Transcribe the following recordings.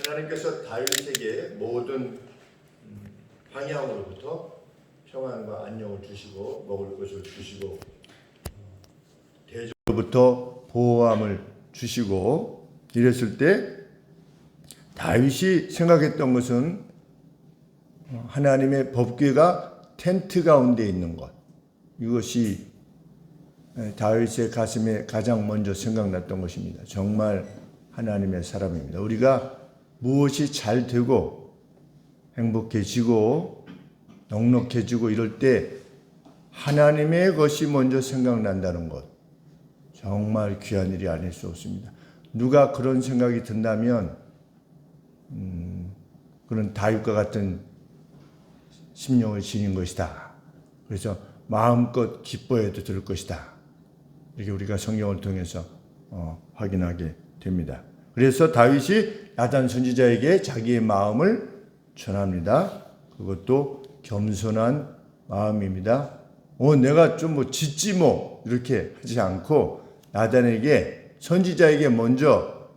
하나님께서 다윗에게 모든 방향으로부터 평안과 안녕을 주시고 먹을 것을 주시고 대적으로부터 보호함을 주시고 이랬을 때 다윗이 생각했던 것은 하나님의 법궤가 텐트 가운데 있는 것, 이것이 다윗의 가슴에 가장 먼저 생각났던 것입니다. 정말 하나님의 사람입니다. 우리가 무엇이 잘 되고 행복해지고 넉넉해지고 이럴 때 하나님의 것이 먼저 생각난다는 것, 정말 귀한 일이 아닐 수 없습니다. 누가 그런 생각이 든다면 그런 다윗과 같은 심령을 지닌 것이다. 그래서 마음껏 기뻐해도 될 것이다. 이렇게 우리가 성경을 통해서 확인하게 됩니다. 그래서 다윗이 나단 선지자에게 자기의 마음을 전합니다. 그것도 겸손한 마음입니다. 내가 좀 뭐 짓지 뭐 이렇게 하지 않고 나단에게 선지자에게 먼저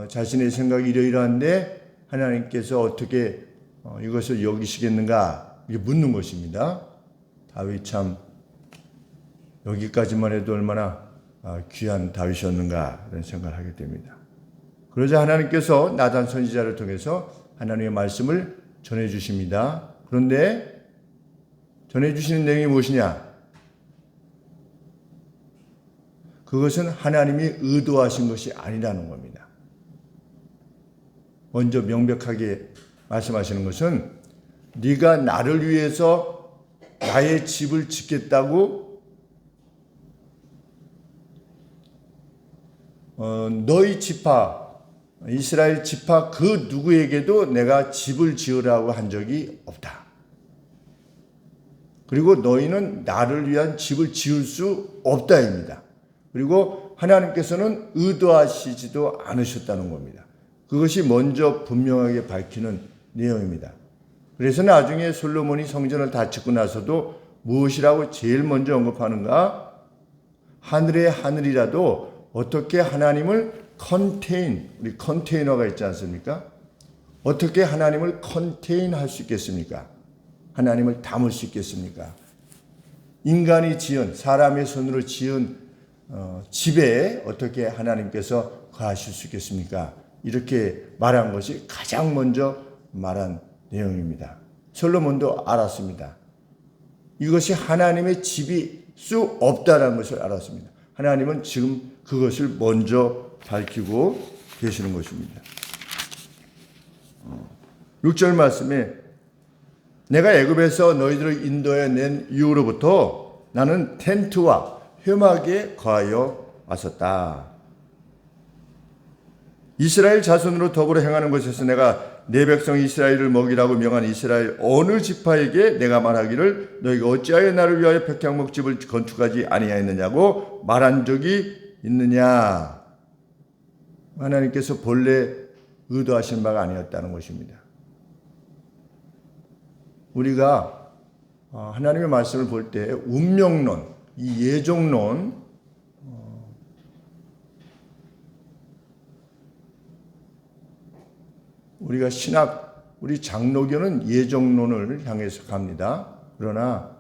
자신의 생각이 이러이러한데 하나님께서 어떻게 이것을 여기시겠는가 이렇게 묻는 것입니다. 다윗 참 여기까지만 해도 얼마나 귀한 다윗이었는가 이런 생각을 하게 됩니다. 그러자 하나님께서 나단 선지자를 통해서 하나님의 말씀을 전해주십니다. 그런데 전해주시는 내용이 무엇이냐? 그것은 하나님이 의도하신 것이 아니라는 겁니다. 먼저 명백하게 말씀하시는 것은 네가 나를 위해서 나의 집을 짓겠다고 너희 지파 이스라엘 지파 그 누구에게도 내가 집을 지으라고 한 적이 없다. 그리고 너희는 나를 위한 집을 지을 수 없다입니다. 그리고 하나님께서는 의도하시지도 않으셨다는 겁니다. 그것이 먼저 분명하게 밝히는 내용입니다. 그래서 나중에 솔로몬이 성전을 다 짓고 나서도 무엇이라고 제일 먼저 언급하는가? 하늘의 하늘이라도 어떻게 하나님을 우리 컨테이너가 있지 않습니까? 어떻게 하나님을 컨테인할 수 있겠습니까? 하나님을 담을 수 있겠습니까? 인간이 지은, 사람의 손으로 지은 집에 어떻게 하나님께서 거하실 수 있겠습니까? 이렇게 말한 것이 가장 먼저 말한 내용입니다. 솔로몬도 알았습니다. 이것이 하나님의 집이 수 없다는 것을 알았습니다. 하나님은 지금 그것을 먼저 밝히고 계시는 것입니다. 6절 말씀에 내가 애굽에서 너희들을 인도해 낸 이후로부터 나는 텐트와 회막에 거하여 왔었다. 이스라엘 자손으로 더불어 행하는 것에서 내가 내 백성 이스라엘을 먹이라고 명한 이스라엘 어느 지파에게 내가 말하기를 너희가 어찌하여 나를 위하여 백향목집을 건축하지 아니하였느냐고 말한 적이 있느냐. 하나님께서 본래 의도하신 바가 아니었다는 것입니다. 우리가 하나님의 말씀을 볼 때 운명론, 이 예정론, 우리가 우리 장로교는 예정론을 향해서 갑니다. 그러나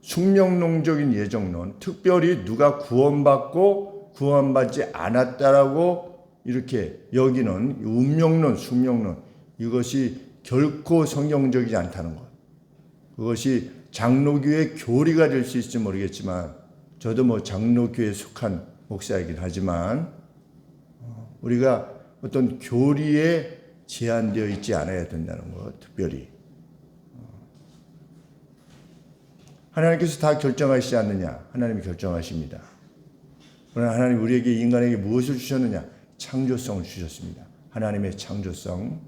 숙명론적인 예정론, 특별히 누가 구원받고 구원받지 않았다라고 이렇게 여기는 운명론, 숙명론, 이것이 결코 성경적이지 않다는 것. 그것이 장로교의 교리가 될 수 있을지 모르겠지만 저도 장로교에 속한 목사이긴 하지만 우리가 어떤 교리에 제한되어 있지 않아야 된다는 것, 특별히. 하나님께서 다 결정하시지 않느냐? 하나님이 결정하십니다. 그러나 하나님 우리에게 인간에게 무엇을 주셨느냐? 창조성을 주셨습니다. 하나님의 창조성.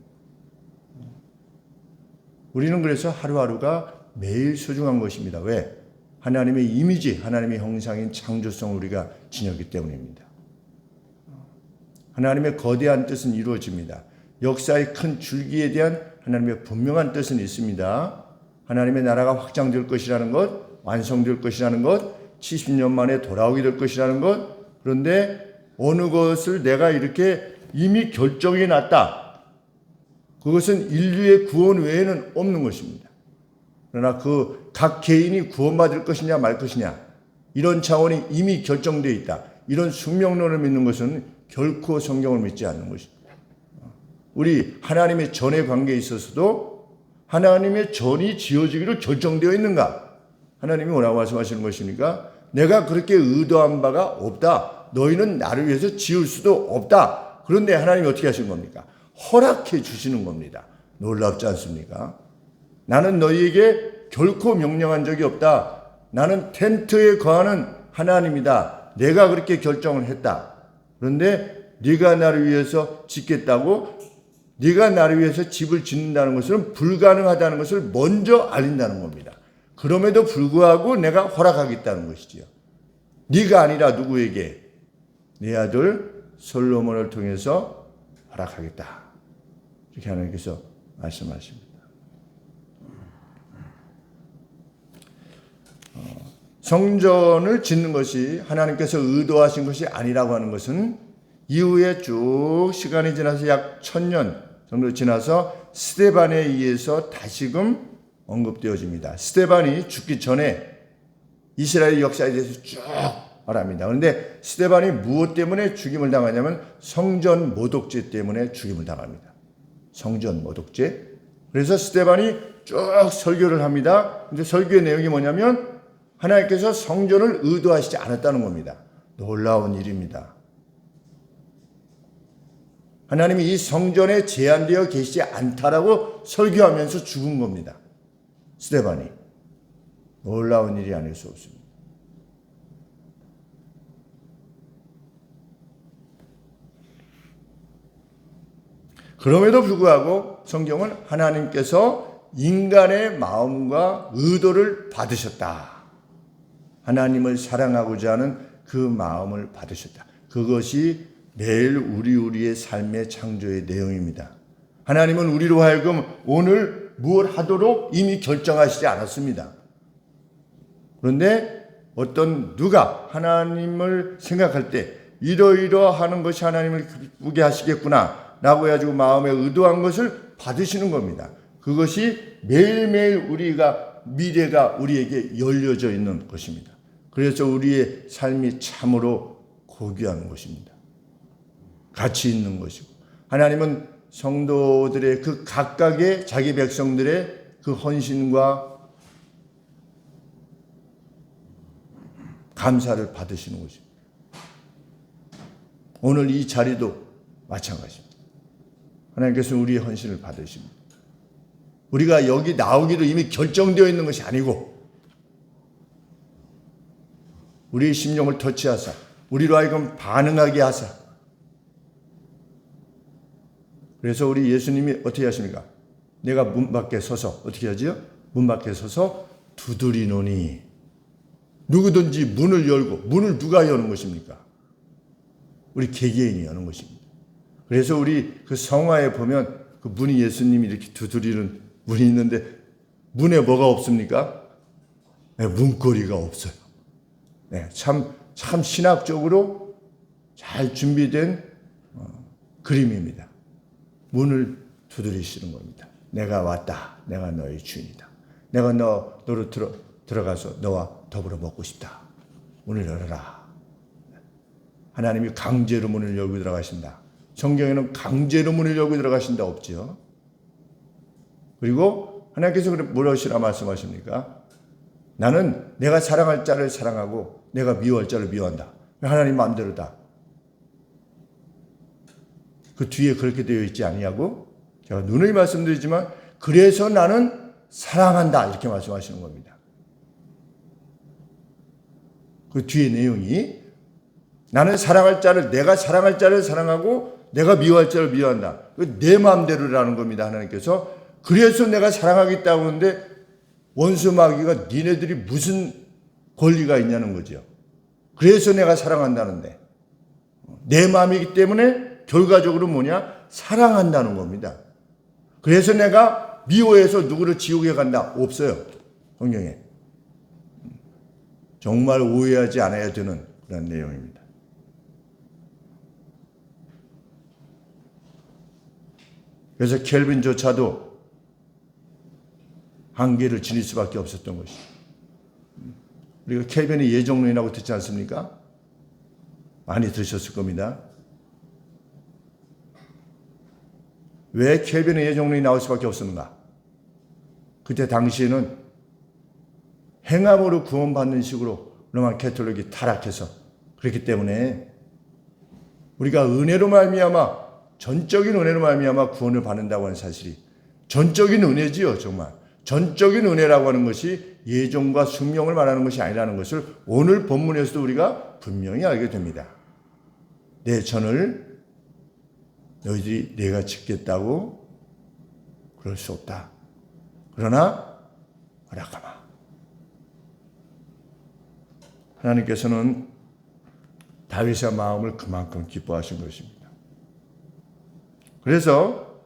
우리는 그래서 하루하루가 매일 소중한 것입니다. 왜? 하나님의 이미지, 하나님의 형상인 창조성을 우리가 지녔기 때문입니다. 하나님의 거대한 뜻은 이루어집니다. 역사의 큰 줄기에 대한 하나님의 분명한 뜻은 있습니다. 하나님의 나라가 확장될 것이라는 것, 완성될 것이라는 것, 70년 만에 돌아오게 될 것이라는 것. 그런데 어느 것을 내가 이렇게 이미 결정이 났다. 그것은 인류의 구원 외에는 없는 것입니다. 그러나 그 각 개인이 구원받을 것이냐 말 것이냐 이런 차원이 이미 결정되어 있다. 이런 숙명론을 믿는 것은 결코 성경을 믿지 않는 것입니다. 우리 하나님의 전의 관계에 있어서도 하나님의 전이 지어지기로 결정되어 있는가? 하나님이 뭐라고 말씀하시는 것입니까? 내가 그렇게 의도한 바가 없다. 너희는 나를 위해서 지을 수도 없다. 그런데 하나님이 어떻게 하시는 겁니까? 허락해 주시는 겁니다. 놀랍지 않습니까? 나는 너희에게 결코 명령한 적이 없다. 나는 텐트에 거하는 하나님이다. 내가 그렇게 결정을 했다. 그런데 네가 나를 위해서 짓겠다고, 네가 나를 위해서 집을 짓는다는 것은 불가능하다는 것을 먼저 알린다는 겁니다. 그럼에도 불구하고 내가 허락하겠다는 것이지요. 네가 아니라 누구에게? 네 아들 솔로몬을 통해서 허락하겠다. 이렇게 하나님께서 말씀하십니다. 성전을 짓는 것이 하나님께서 의도하신 것이 아니라고 하는 것은 이후에 쭉 시간이 지나서 약 1000년 정도 지나서 스데반에 의해서 다시금 언급되어집니다. 스데반이 죽기 전에 이스라엘 역사에 대해서 쭉 말합니다. 그런데 스데반이 무엇 때문에 죽임을 당하냐면 성전 모독죄 때문에 죽임을 당합니다. 성전 모독죄. 그래서 스데반이 쭉 설교를 합니다. 근데 설교의 내용이 뭐냐면 하나님께서 성전을 의도하시지 않았다는 겁니다. 놀라운 일입니다. 하나님이 이 성전에 제한되어 계시지 않다라고 설교하면서 죽은 겁니다. 스데반이. 놀라운 일이 아닐 수 없습니다. 그럼에도 불구하고 성경은 하나님께서 인간의 마음과 의도를 받으셨다. 하나님을 사랑하고자 하는 그 마음을 받으셨다. 그것이 매일 우리의 삶의 창조의 내용입니다. 하나님은 우리로 하여금 오늘 무엇 하도록 이미 결정하시지 않았습니다. 그런데 어떤 누가 하나님을 생각할 때 이러이러하는 것이 하나님을 기쁘게 하시겠구나 라고 해가지고 마음에 의도한 것을 받으시는 겁니다. 그것이 매일매일 미래가 우리에게 열려져 있는 것입니다. 그래서 우리의 삶이 참으로 고귀한 것입니다. 가치 있는 것이고, 하나님은 성도들의 그 각각의 자기 백성들의 그 헌신과 감사를 받으시는 것입니다. 오늘 이 자리도 마찬가지입니다. 하나님께서 우리의 헌신을 받으십니다. 우리가 여기 나오기로 이미 결정되어 있는 것이 아니고 우리의 심령을 터치하사 우리로 하여금 반응하게 하사, 그래서 우리 예수님이 어떻게 하십니까? 내가 문 밖에 서서 어떻게 하지요? 문 밖에 서서 두드리노니, 누구든지 문을 열고, 문을 누가 여는 것입니까? 우리 개개인이 여는 것입니다. 그래서 우리 그 성화에 보면 그 문이 예수님이 이렇게 두드리는 문이 있는데 문에 뭐가 없습니까? 네, 문고리가 없어요. 네, 참 신학적으로 잘 준비된 그림입니다. 문을 두드리시는 겁니다. 내가 왔다. 내가 너의 주인이다. 내가 너로 들어가서 너와 더불어 먹고 싶다. 문을 열어라. 하나님이 강제로 문을 열고 들어가신다. 성경에는 강제로 문을 열고 들어가신다 없지요. 그리고 하나님께서 뭐라시라 말씀하십니까? 나는 내가 사랑할 자를 사랑하고 내가 미워할 자를 미워한다. 하나님 마음대로다. 그 뒤에 그렇게 되어 있지 아니냐고? 제가 누누이 말씀드리지만 그래서 나는 사랑한다 이렇게 말씀하시는 겁니다. 그 뒤에 내용이 나는 내가 사랑할 자를 사랑하고 내가 미워할 자를 미워한다. 내 마음대로라는 겁니다. 하나님께서. 그래서 내가 사랑하겠다고 하는데 원수 마귀가 니네들이 무슨 권리가 있냐는 거죠. 그래서 내가 사랑한다는데 내 마음이기 때문에 결과적으로 뭐냐? 사랑한다는 겁니다. 그래서 내가 미워해서 누구를 지옥에 간다? 없어요. 성경에. 정말 오해하지 않아야 되는 그런 내용입니다. 그래서 켈빈조차도 한계를 지닐 수밖에 없었던 것이죠. 우리가 켈빈의 예정론이라고 듣지 않습니까? 많이 들으셨을 겁니다. 왜 켈빈의 예정론이 나올 수밖에 없었는가? 그때 당시에는 행함으로 구원받는 식으로 로마 가톨릭이 타락해서 그렇기 때문에 우리가 은혜로 말미암아 전적인 은혜로 말미암아 구원을 받는다고 하는 사실이 전적인 은혜지요. 정말 전적인 은혜라고 하는 것이 예정과 숙명을 말하는 것이 아니라는 것을 오늘 본문에서도 우리가 분명히 알게 됩니다. 내 전을 너희들이 내가 짓겠다고 그럴 수 없다. 그러나 허락하마. 하나님께서는 다윗의 마음을 그만큼 기뻐하신 것입니다. 그래서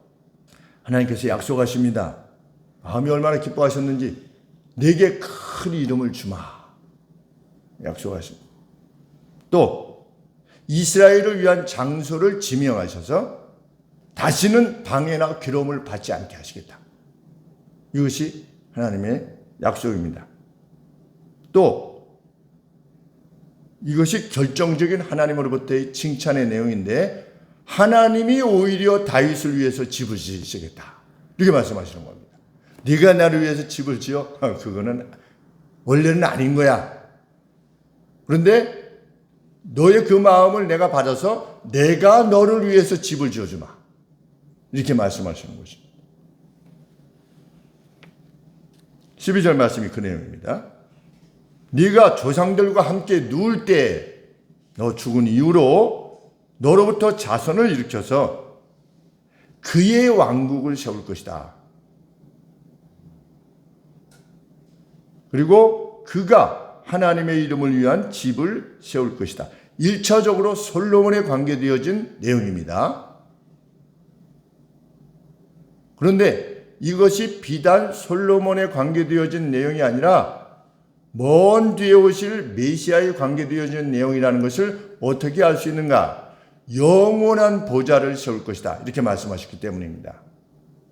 하나님께서 약속하십니다. 마음이 얼마나 기뻐하셨는지 내게 큰 이름을 주마. 약속하십니다. 또 이스라엘을 위한 장소를 지명하셔서 다시는 방해나 괴로움을 받지 않게 하시겠다. 이것이 하나님의 약속입니다. 또 이것이 결정적인 하나님으로부터의 칭찬의 내용인데 하나님이 오히려 다윗을 위해서 집을 지으시겠다. 이렇게 말씀하시는 겁니다. 네가 나를 위해서 집을 지어? 그거는 원래는 아닌 거야. 그런데 너의 그 마음을 내가 받아서 내가 너를 위해서 집을 지어주마. 이렇게 말씀하시는 것입니다. 12절 말씀이 그 내용입니다. 네가 조상들과 함께 누울 때 너 죽은 이후로 너로부터 자손을 일으켜서 그의 왕국을 세울 것이다. 그리고 그가 하나님의 이름을 위한 집을 세울 것이다. 1차적으로 솔로몬에 관계되어진 내용입니다. 그런데 이것이 비단 솔로몬에 관계되어진 내용이 아니라 먼 뒤에 오실 메시아에 관계되어진 내용이라는 것을 어떻게 알 수 있는가? 영원한 보좌를 세울 것이다. 이렇게 말씀하셨기 때문입니다.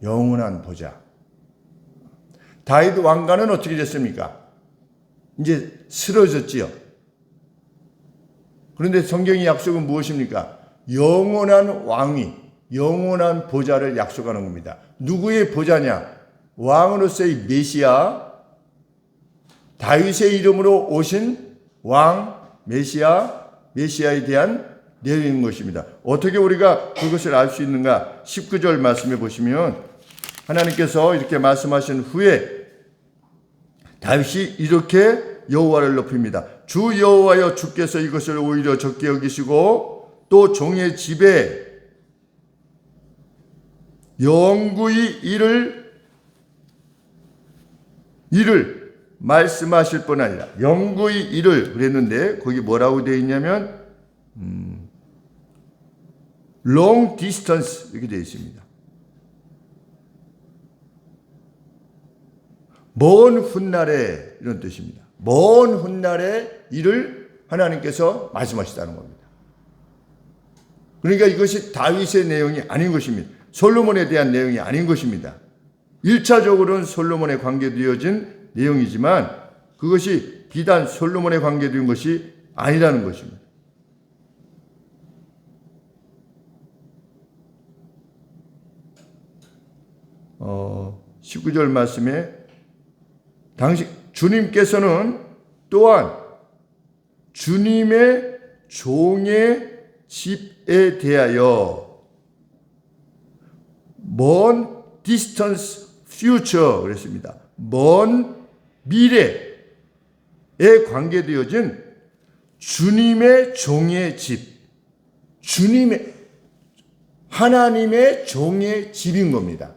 영원한 보좌. 다윗 왕가는 어떻게 됐습니까? 이제 쓰러졌지요. 그런데 성경의 약속은 무엇입니까? 영원한 왕위, 영원한 보좌를 약속하는 겁니다. 누구의 보좌냐? 왕으로서의 메시아, 다윗의 이름으로 오신 왕, 메시아에 대한 내용인 것입니다. 어떻게 우리가 그것을 알 수 있는가? 19절 말씀해 보시면 하나님께서 이렇게 말씀하신 후에 다윗이 이렇게 여호와를 높입니다. 주 여호와여, 주께서 이것을 오히려 적게 여기시고 또 종의 집에 영구히 이를 말씀하실 뿐 아니라 영구히 이를 그랬는데 거기 뭐라고 되어 있냐면 long distance 이렇게 되어 있습니다. 먼 훗날에 이런 뜻입니다. 먼 훗날에 이를 하나님께서 말씀하시다는 겁니다. 그러니까 이것이 다윗의 내용이 아닌 것입니다. 솔로몬에 대한 내용이 아닌 것입니다. 1차적으로는 솔로몬에 관계되어진 내용이지만 그것이 비단 솔로몬에 관계된 것이 아니라는 것입니다. 어, 19절 말씀에 당시 주님께서는 또한 주님의 종의 집에 대하여 먼 distance future 그랬습니다. 먼 미래에 관계되어진 주님의 종의 집, 하나님의 종의 집인 겁니다.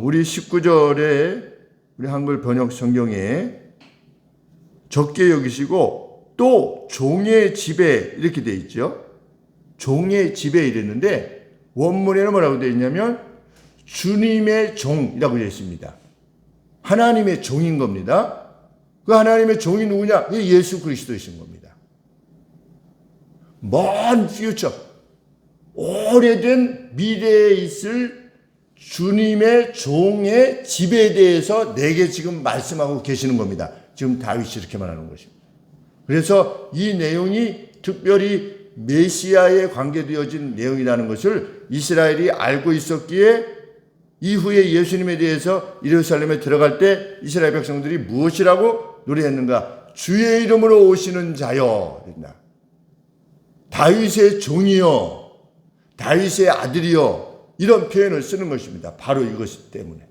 우리 19절에 우리 한글 번역 성경에 적게 여기시고 또 종의 집에 이렇게 되어 있죠. 종의 집에 이랬는데 원문에는 뭐라고 되어 있냐면 주님의 종이라고 되어 있습니다. 하나님의 종인 겁니다. 그 하나님의 종이 누구냐? 예수 그리스도이신 겁니다. 먼 퓨처, 오래된 미래에 있을 주님의 종의 집에 대해서 내게 지금 말씀하고 계시는 겁니다. 지금 다윗이 이렇게 말하는 것입니다. 그래서 이 내용이 특별히 메시아에 관계되어진 내용이라는 것을 이스라엘이 알고 있었기에 이후에 예수님에 대해서 예루살렘에 들어갈 때 이스라엘 백성들이 무엇이라고 노래했는가? 주의 이름으로 오시는 자여, 다윗의 종이여, 다윗의 아들이여, 이런 표현을 쓰는 것입니다. 바로 이것 때문에.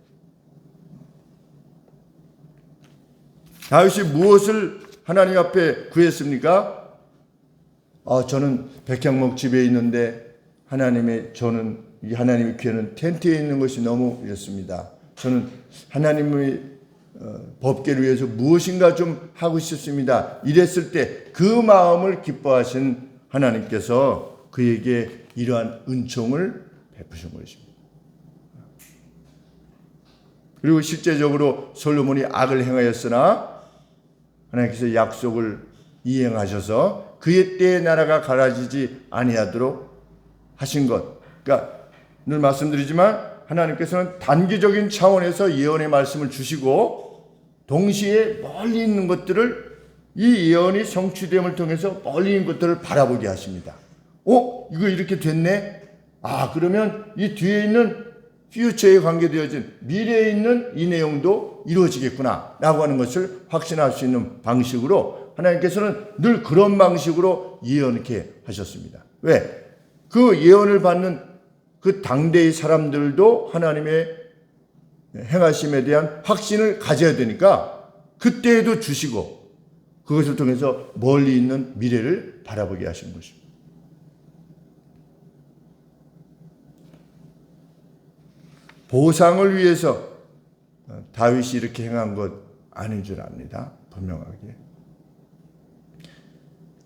다윗이 무엇을 하나님 앞에 구했습니까? 저는 백향목 집에 있는데 저는 이 하나님의 교회는 텐트에 있는 것이 너무 이렇습니다. 저는 하나님의 법궤를 위해서 무엇인가 좀 하고 싶습니다. 이랬을 때 그 마음을 기뻐하신 하나님께서 그에게 이러한 은총을 베푸신 것입니다. 그리고 실제적으로 솔로몬이 악을 행하였으나 하나님께서 약속을 이행하셔서 그의 때의 나라가 갈라지지 아니하도록 하신 것. 그러니까 늘 말씀드리지만 하나님께서는 단기적인 차원에서 예언의 말씀을 주시고 동시에 멀리 있는 것들을 이 예언이 성취됨을 통해서 멀리 있는 것들을 바라보게 하십니다. 이거 이렇게 됐네? 그러면 이 뒤에 있는 퓨처에 관계되어진 미래에 있는 이 내용도 이루어지겠구나 라고 하는 것을 확신할 수 있는 방식으로 하나님께서는 늘 그런 방식으로 예언케 하셨습니다. 왜? 그 예언을 받는 그 당대의 사람들도 하나님의 행하심에 대한 확신을 가져야 되니까 그때에도 주시고 그것을 통해서 멀리 있는 미래를 바라보게 하신 것입니다. 보상을 위해서 다윗이 이렇게 행한 것 아닌 줄 압니다. 분명하게.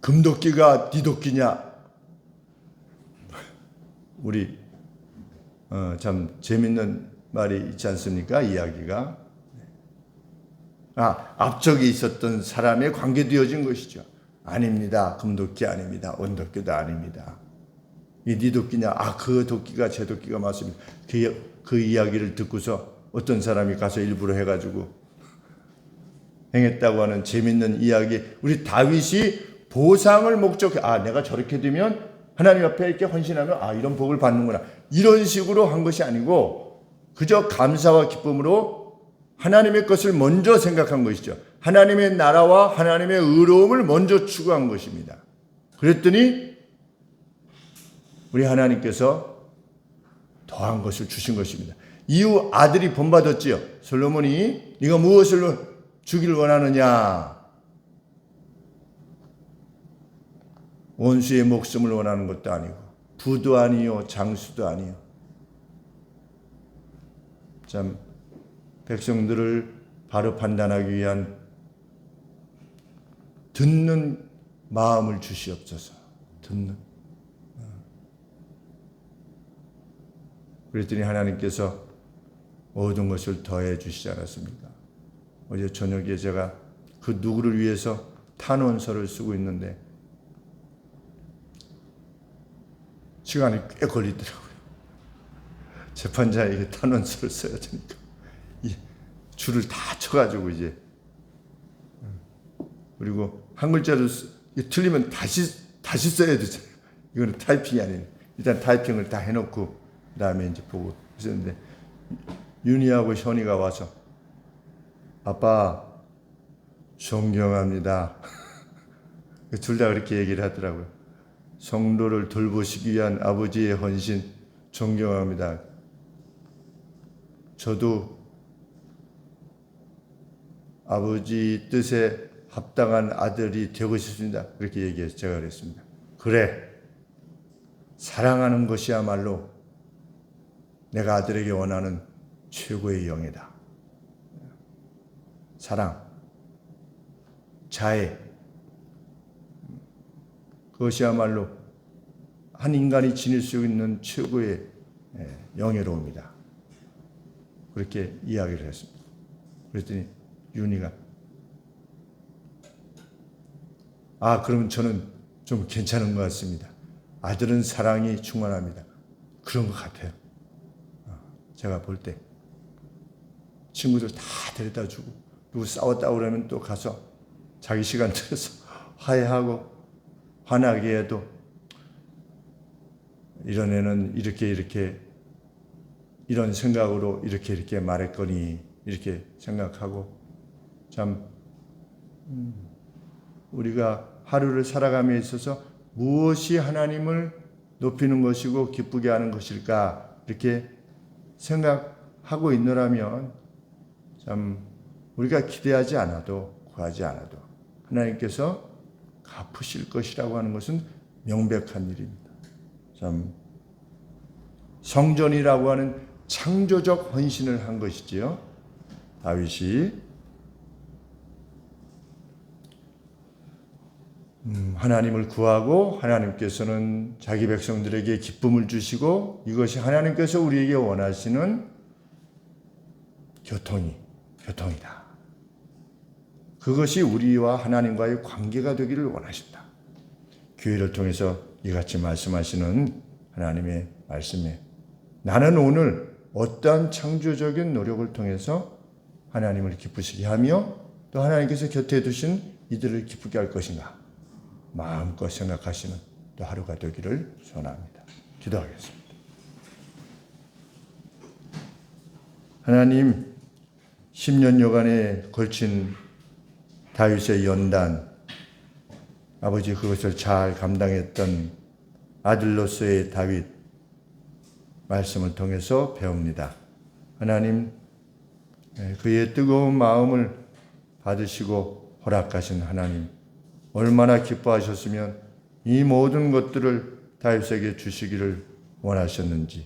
금도끼가 네 도끼냐? 우리 참 재밌는 말이 있지 않습니까? 이야기가. 앞쪽에 있었던 사람에 관계되어진 것이죠. 아닙니다. 금도끼 아닙니다. 은도끼도 아닙니다. 이 네 도끼냐? 그 도끼가 제 도끼가 맞습니다. 그 이야기를 듣고서 어떤 사람이 가서 일부러 해가지고 행했다고 하는 재밌는 이야기. 우리 다윗이 보상을 목적해 내가 저렇게 되면 하나님 앞에 이렇게 헌신하면 이런 복을 받는구나. 이런 식으로 한 것이 아니고 그저 감사와 기쁨으로 하나님의 것을 먼저 생각한 것이죠. 하나님의 나라와 하나님의 의로움을 먼저 추구한 것입니다. 그랬더니 우리 하나님께서 더한 것을 주신 것입니다. 이후 아들이 본받았지요. 솔로몬이 네가 무엇을 주기를 원하느냐? 원수의 목숨을 원하는 것도 아니고 부도 아니요 장수도 아니요. 참 백성들을 바로 판단하기 위한 듣는 마음을 주시옵소서. 듣는. 그랬더니 하나님께서 모든 것을 더해 주시지 않았습니까? 어제 저녁에 제가 그 누구를 위해서 탄원서를 쓰고 있는데 시간이 꽤 걸리더라고요. 재판자에게 탄원서를 써야 되니까 줄을 다 쳐가지고 이제 그리고 한 글자를 틀리면 다시 써야 되잖아요. 이거는 타이핑이 아니에요. 일단 타이핑을 다 해놓고 그다음에 이제 보고 있었는데 윤희하고 현이가 와서 아빠 존경합니다. 둘 다 그렇게 얘기를 하더라고요. 성도를 돌보시기 위한 아버지의 헌신 존경합니다. 저도 아버지 뜻에 합당한 아들이 되고 싶습니다. 그렇게 얘기해서 제가 그랬습니다. 그래, 사랑하는 것이야말로 내가 아들에게 원하는 최고의 영이다. 사랑, 자애, 그것이야말로 한 인간이 지닐 수 있는 최고의 영예로움이다. 그렇게 이야기를 했습니다. 그랬더니 윤희가 그러면 저는 좀 괜찮은 것 같습니다. 아들은 사랑이 충만합니다. 그런 것 같아요. 제가 볼 때. 친구들 다 데려다 주고, 누구 싸웠다고 그러면 또 가서 자기 시간 들여서 화해하고, 화나게 해도, 이런 애는 이렇게, 이런 생각으로 이렇게 말했거니, 이렇게 생각하고, 참, 우리가 하루를 살아감에 있어서 무엇이 하나님을 높이는 것이고 기쁘게 하는 것일까 이렇게 생각하고 있노라면 참 우리가 기대하지 않아도 구하지 않아도 하나님께서 갚으실 것이라고 하는 것은 명백한 일입니다. 참 성전이라고 하는 창조적 헌신을 한 것이지요. 다윗이 하나님을 구하고 하나님께서는 자기 백성들에게 기쁨을 주시고 이것이 하나님께서 우리에게 원하시는 교통이다. 그것이 우리와 하나님과의 관계가 되기를 원하신다. 교회를 통해서 이같이 말씀하시는 하나님의 말씀에 나는 오늘 어떠한 창조적인 노력을 통해서 하나님을 기쁘시게 하며 또 하나님께서 곁에 두신 이들을 기쁘게 할 것인가 마음껏 생각하시는 또 하루가 되기를 소원합니다. 기도하겠습니다. 하나님 10년여간에 걸친 다윗의 연단 아버지 그것을 잘 감당했던 아들로서의 다윗 말씀을 통해서 배웁니다. 하나님 그의 뜨거운 마음을 받으시고 허락하신 하나님 얼마나 기뻐하셨으면 이 모든 것들을 다윗에게 주시기를 원하셨는지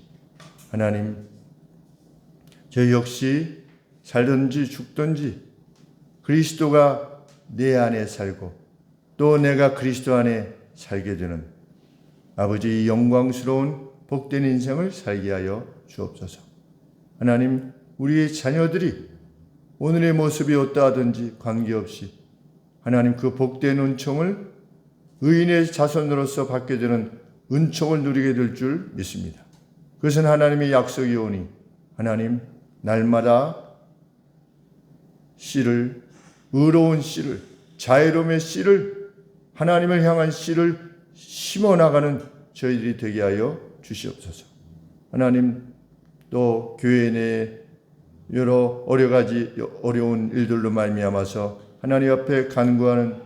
하나님 저 역시 살든지 죽든지 그리스도가 내 안에 살고 또 내가 그리스도 안에 살게 되는 아버지 이 영광스러운 복된 인생을 살게 하여 주옵소서. 하나님 우리의 자녀들이 오늘의 모습이 어떠하든지 관계없이 하나님 그 복된 은총을 의인의 자손으로서 받게 되는 은총을 누리게 될 줄 믿습니다. 그것은 하나님의 약속이 오니 하나님 날마다 씨를 의로운 씨를 자애로움의 씨를 하나님을 향한 씨를 심어나가는 저희들이 되게 하여 주시옵소서. 하나님 또 교회 내에 여러 어려운 일들로 말미암아서 하나님 앞에 간구하는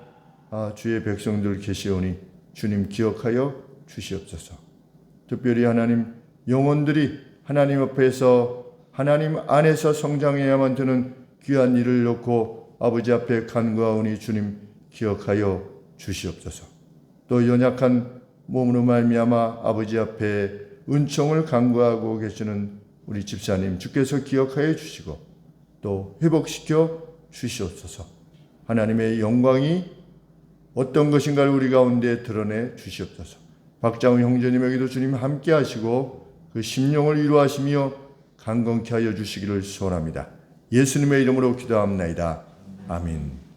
주의 백성들 계시오니 주님 기억하여 주시옵소서. 특별히 하나님 영혼들이 하나님 앞에서 하나님 안에서 성장해야만 되는 귀한 일을 놓고 아버지 앞에 간구하오니 주님 기억하여 주시옵소서. 또 연약한 몸으로 말미암아 아버지 앞에 은총을 간구하고 계시는 우리 집사님 주께서 기억하여 주시고 또 회복시켜 주시옵소서. 하나님의 영광이 어떤 것인가를 우리 가운데 드러내 주시옵소서. 박장훈 형제님에게도 주님 함께 하시고 그 심령을 위로하시며 강건케 하여 주시기를 소원합니다. 예수님의 이름으로 기도합나이다. 아멘.